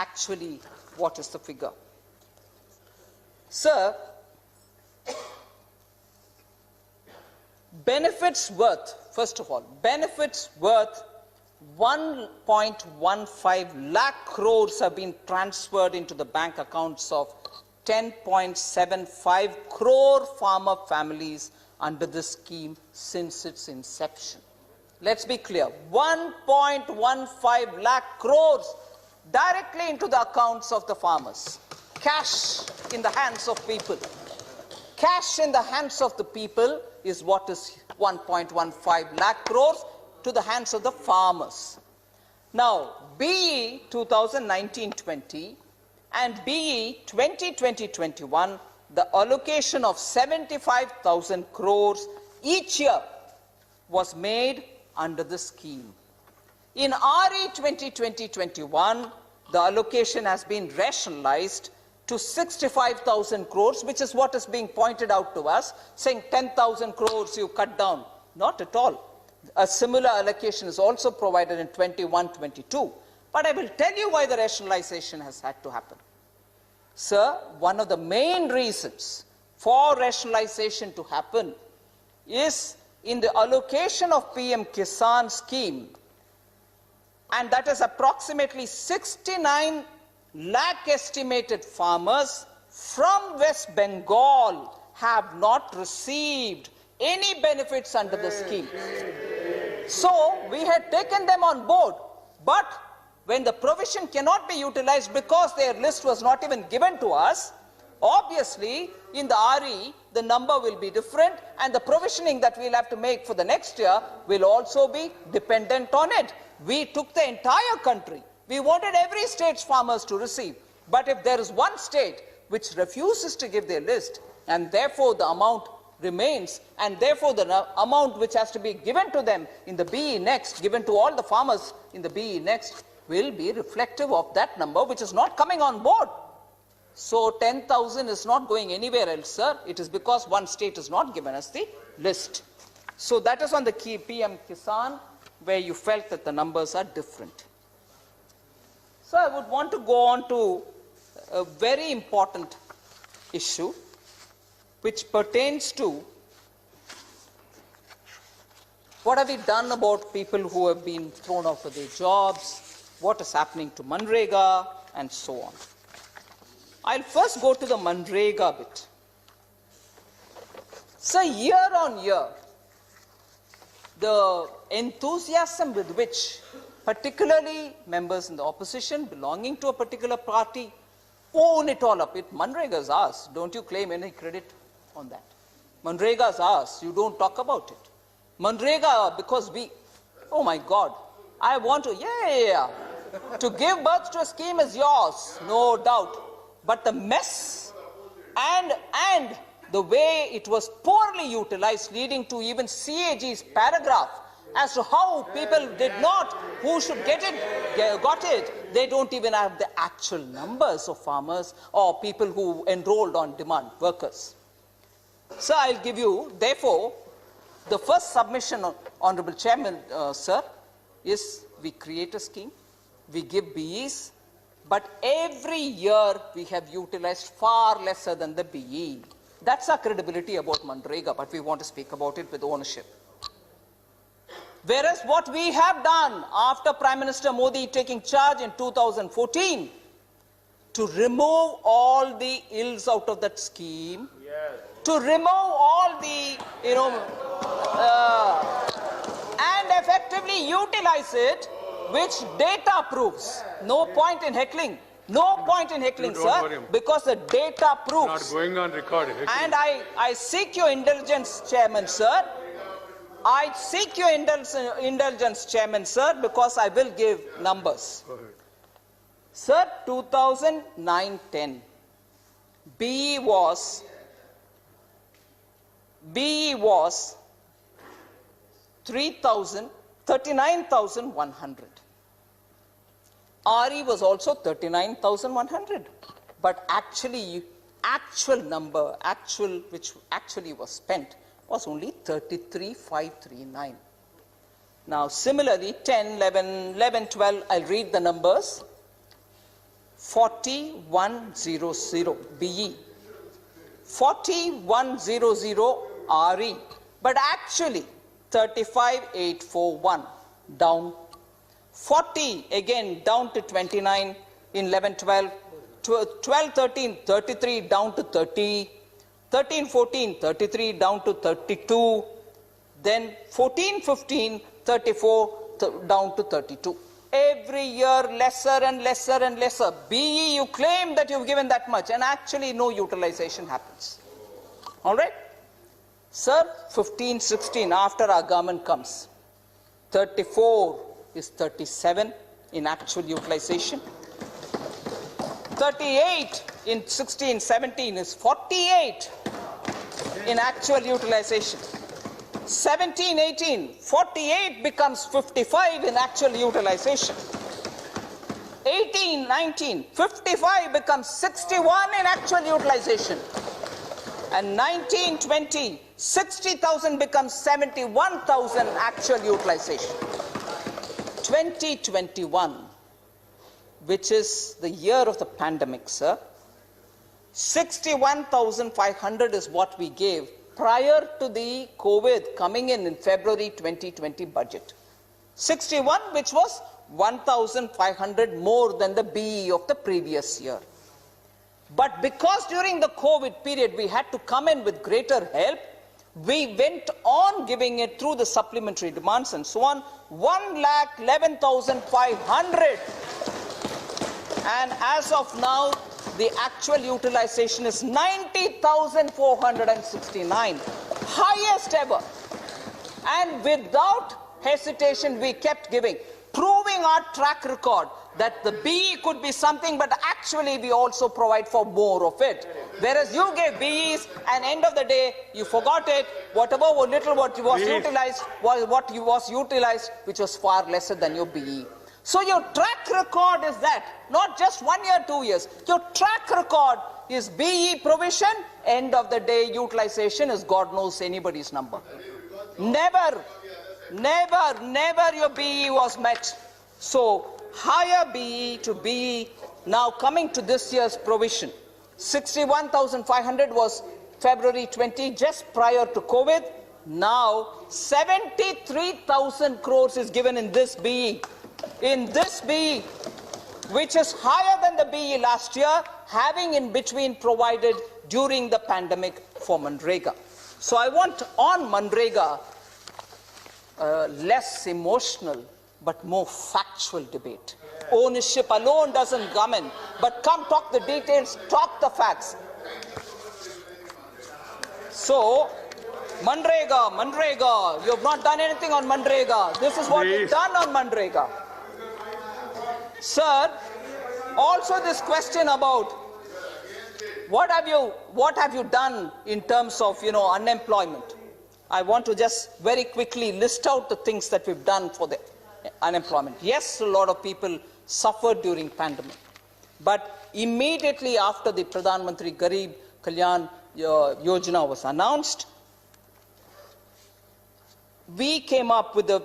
actually what is the figure. Sir, benefits worth, first of all, benefits worth 1.15 lakh crores have been transferred into the bank accounts of 10.75 crore farmer families under this scheme since its inception. Let's be clear, 1.15 lakh crores directly into the accounts of the farmers. Cash in the hands of people. Cash in the hands of the people is what is 1.15 lakh crores to the hands of the farmers. Now, BE 2019-20 and BE 2020-21, the allocation of 75,000 crores each year was made under the scheme. In RE 2020-21, the allocation has been rationalized to 65,000 crores, which is what is being pointed out to us, saying 10,000 crores you cut down. Not at all. A similar allocation is also provided in 21-22. But I will tell you why the rationalization has had to happen. Sir, one of the main reasons for rationalization to happen is in the allocation of PM Kisan scheme, and that is approximately 69 lakh estimated farmers from West Bengal have not received any benefits under the scheme. So we had taken them on board, but when the provision cannot be utilized because their list was not even given to us, obviously in the RE the number will be different, and the provisioning that we'll have to make for the next year will also be dependent on it. We took the entire country. We wanted every state's farmers to receive. But if there is one state which refuses to give their list, and therefore the amount remains, and therefore the amount which has to be given to them in the BE next, given to all the farmers in the BE next, will be reflective of that number which is not coming on board. So 10,000 is not going anywhere else, sir. It is because one state has not given us the list. So that is on the key PM Kisan, where you felt that the numbers are different. So I would want to go on to a very important issue which pertains to what have we done about people who have been thrown out of their jobs, what is happening to Manrega, and so on. I'll first go to the Manrega bit. So year on year, the enthusiasm with which particularly members in the opposition belonging to a particular party own it all up. Manrega is ours. Don't you claim any credit on that. Manrega is ours. You don't talk about it. Manrega, because we, oh my God, I want to, to give birth to a scheme is yours, no doubt. But the mess and the way it was poorly utilized, leading to even CAG's paragraph as to how people did not, who should get it, got it. They don't even have the actual numbers of farmers or people who enrolled on demand, workers. So I'll give you, therefore, the first submission, Honorable Chairman, sir, is we create a scheme, we give BEs, but every year we have utilized far lesser than the BE. That's our credibility about Manrega, but we want to speak about it with ownership. Whereas what we have done after Prime Minister Modi taking charge in 2014 to remove all the ills out of that scheme, to remove all the, and effectively utilize it, which data proves. No point in heckling. No point in heckling, sir, because the data proves. Not going on record. And I seek your indulgence, Chairman, sir. I seek your indulgence, Chairman, sir, because I will give numbers. Sir, 2009-10, BE was 39,100. RE was also 39,100. But actually, actual number, which actually was spent, was only 33,539. Now, similarly, 10, 11, 12, I'll read the numbers. 4100 BE, 4100 RE, but actually 35,841 down, 40 again down to 29 in 11-12, 12-13 33 down to 30, 13-14 33 down to 32, then 14-15 34 down to 32. Every year lesser and lesser and lesser. BE, you claim that you've given that much and actually no utilization happens. All right? Sir, 15-16 after our government comes, 34 is 37 in actual utilization. 38 in 16-17 is 48 in actual utilization. 17-18, 48 becomes 55 in actual utilization. 18-19, 55 becomes 61 in actual utilization. And 19-20, 60,000 becomes 71,000 actual utilization. 2021, which is the year of the pandemic, sir, 61,500 is what we gave prior to the COVID coming in February 2020 budget. 61, which was 1,500 more than the BE of the previous year. But because during the COVID period we had to come in with greater help, we went on giving it through the supplementary demands and so on, 1,11,500. And as of now, the actual utilization is 90,469, highest ever. And without hesitation, we kept giving, proving our track record that the BE could be something, but actually we also provide for more of it. Whereas you gave BEs, and end of the day, you forgot it. Whatever little what was utilized was what was utilized, which was far lesser than your BE. So your track record is that, not just 1 year, 2 years. Your track record is BE provision, end of the day utilization is God knows anybody's number. Never, never, never your BE was met. So higher BE to BE, now coming to this year's provision. 61,500 was February 20, just prior to COVID. Now 73,000 crores is given in this BE. In this BE, which is higher than the BE last year, having in between provided during the pandemic for Manrega. So I want on Manrega less emotional but more factual debate. Ownership alone doesn't come in, but come talk the details, talk the facts. So Manrega, Manrega, you have not done anything on Manrega. This is what we've done on Manrega. Sir, also this question about what have you done in terms of unemployment. I want to just very quickly list out the things that we've done for the unemployment. Yes, a lot of people suffered during pandemic, but immediately after the Pradhan Mantri Garib Kalyan Yojana was announced, we came up with the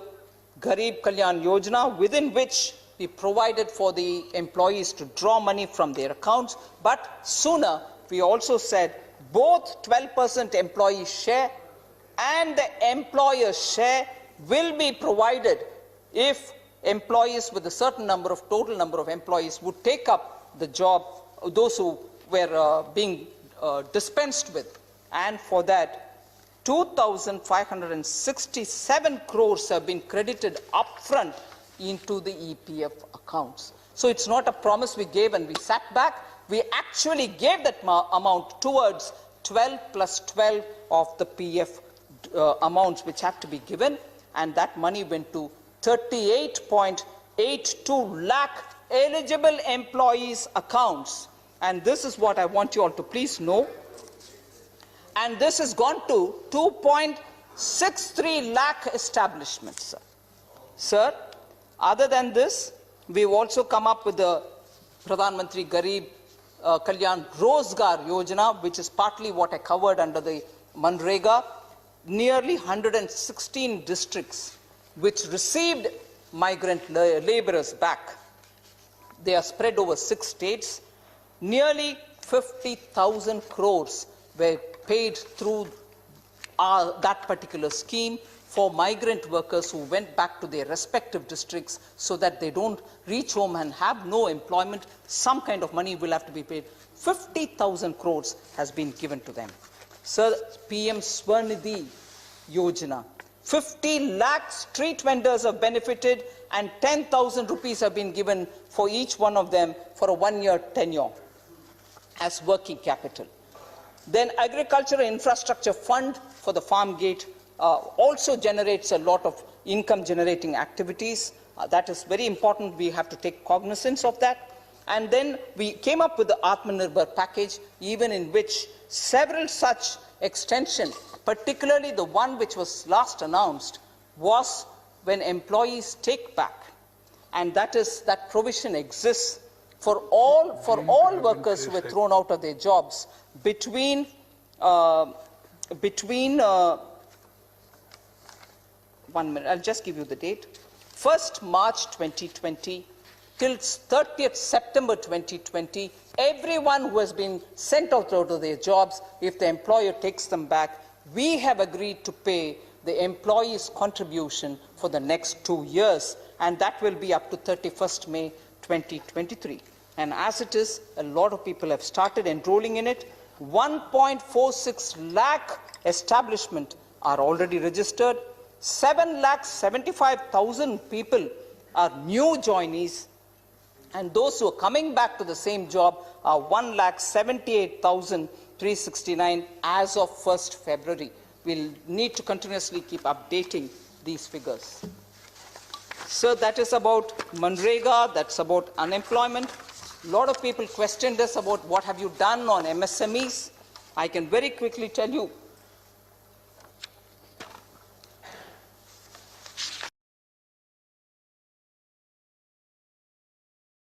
Garib Kalyan Yojana, within which we provided for the employees to draw money from their accounts, but sooner we also said both 12% employee share and the employer's share will be provided if employees with a certain number of total number of employees would take up the job, those who were being dispensed with. And for that, 2,567 crores have been credited upfront into the EPF accounts. So it's not a promise we gave and we sat back. We actually gave that amount towards 12 plus 12 of the PF amounts which have to be given, and that money went to 38.82 lakh eligible employees' accounts. And this is what I want you all to please know. And this has gone to 2.63 lakh establishments, sir. Sir, other than this, we've also come up with the Pradhan Mantri Garib Kalyan Rozgar Yojana, which is partly what I covered under the Manrega. Nearly 116 districts which received migrant laborers back. They are spread over 6 states. Nearly 50,000 crores were paid through that particular scheme for migrant workers who went back to their respective districts so that they don't reach home and have no employment. Some kind of money will have to be paid. 50,000 crores has been given to them. Sir, PM Swarnidhi Yojana. 50 lakh street vendors have benefited and 10,000 rupees have been given for each one of them for a 1-year tenure as working capital. Then Agricultural Infrastructure Fund for the farm gate also generates a lot of income generating activities. That is very important. We have to take cognizance of that. And then we came up with the Atmanirbhar package, even in which several such extension, particularly the one which was last announced, was when employees take back. And that provision exists for all workers who were thrown out of their jobs between 1 minute, I'll just give you the date. 1st March 2020 till 30th September 2020, everyone who has been sent out of their jobs, if the employer takes them back, we have agreed to pay the employee's contribution for the next 2 years, and that will be up to 31st May 2023. And as it is, a lot of people have started enrolling in it. 1.46 lakh establishments are already registered. 7,75,000 people are new joinees, and those who are coming back to the same job are 1,78,369 as of 1st February. We'll need to continuously keep updating these figures. So that is about Manrega, that's about unemployment. A lot of people questioned us about what have you done on MSMEs. I can very quickly tell you